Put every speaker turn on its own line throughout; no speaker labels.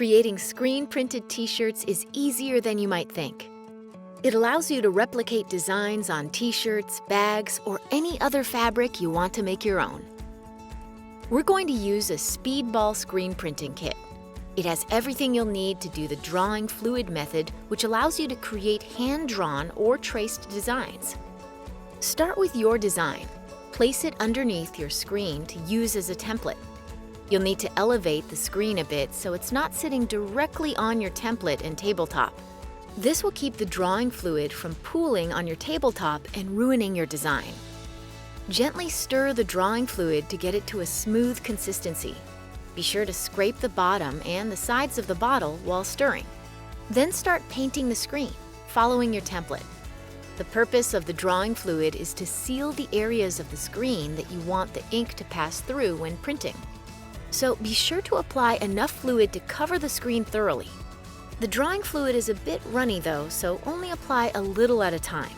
Creating screen-printed t-shirts is easier than you might think. It allows you to replicate designs on t-shirts, bags, or any other fabric you want to make your own. We're going to use a speedball screen printing kit. It has everything you'll need to do the drawing fluid method, which allows you to create hand-drawn or traced designs. Start with your design. Place it underneath your screen to use as a template. You'll need to elevate the screen a bit so it's not sitting directly on your template and tabletop. This will keep the drawing fluid from pooling on your tabletop and ruining your design. Gently stir the drawing fluid to get it to a smooth consistency. Be sure to scrape the bottom and the sides of the bottle while stirring. Then start painting the screen, following your template. The purpose of the drawing fluid is to seal the areas of the screen that you want the ink to pass through when printing. So be sure to apply enough fluid to cover the screen thoroughly. The drawing fluid is a bit runny though, so only apply a little at a time.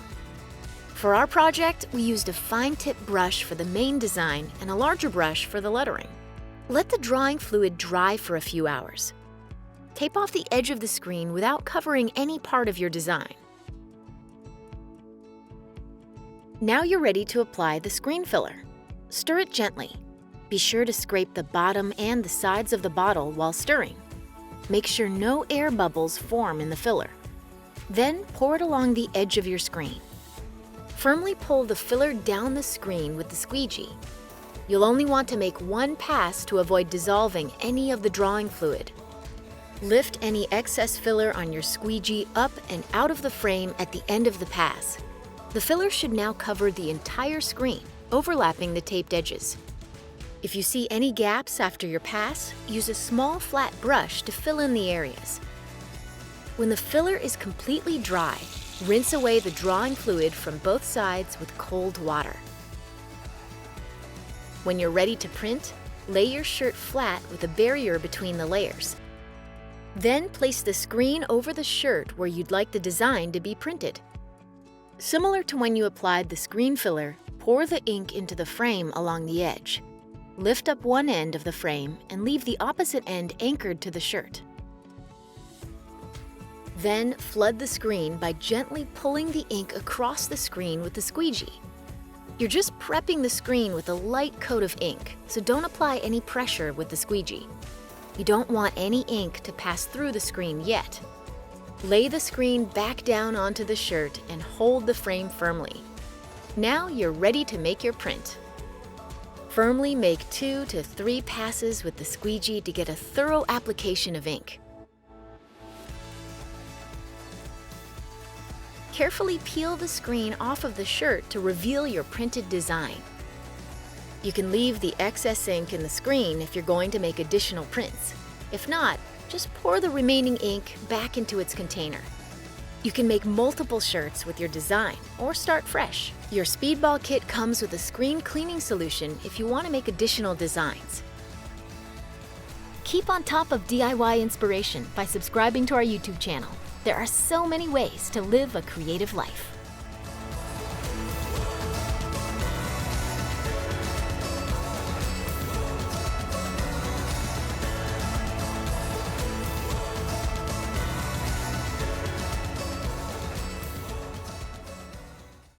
For our project, we used a fine-tip brush for the main design and a larger brush for the lettering. Let the drawing fluid dry for a few hours. Tape off the edge of the screen without covering any part of your design. Now you're ready to apply the screen filler. Stir it gently. Be sure to scrape the bottom and the sides of the bottle while stirring. Make sure no air bubbles form in the filler. Then pour it along the edge of your screen. Firmly pull the filler down the screen with the squeegee. You'll only want to make one pass to avoid dissolving any of the drawing fluid. Lift any excess filler on your squeegee up and out of the frame at the end of the pass. The filler should now cover the entire screen, overlapping the taped edges. If you see any gaps after your pass, use a small flat brush to fill in the areas. When the filler is completely dry, rinse away the drawing fluid from both sides with cold water. When you're ready to print, lay your shirt flat with a barrier between the layers. Then place the screen over the shirt where you'd like the design to be printed. Similar to when you applied the screen filler, pour the ink into the frame along the edge. Lift up one end of the frame and leave the opposite end anchored to the shirt. Then flood the screen by gently pulling the ink across the screen with the squeegee. You're just prepping the screen with a light coat of ink, so don't apply any pressure with the squeegee. You don't want any ink to pass through the screen yet. Lay the screen back down onto the shirt and hold the frame firmly. Now you're ready to make your print. Firmly make 2 to 3 passes with the squeegee to get a thorough application of ink. Carefully peel the screen off of the shirt to reveal your printed design. You can leave the excess ink in the screen if you're going to make additional prints. If not, just pour the remaining ink back into its container. You can make multiple shirts with your design or start fresh. Your speedball kit comes with a screen cleaning solution if you want to make additional designs. Keep on top of DIY inspiration by subscribing to our YouTube channel. There are so many ways to live a creative life.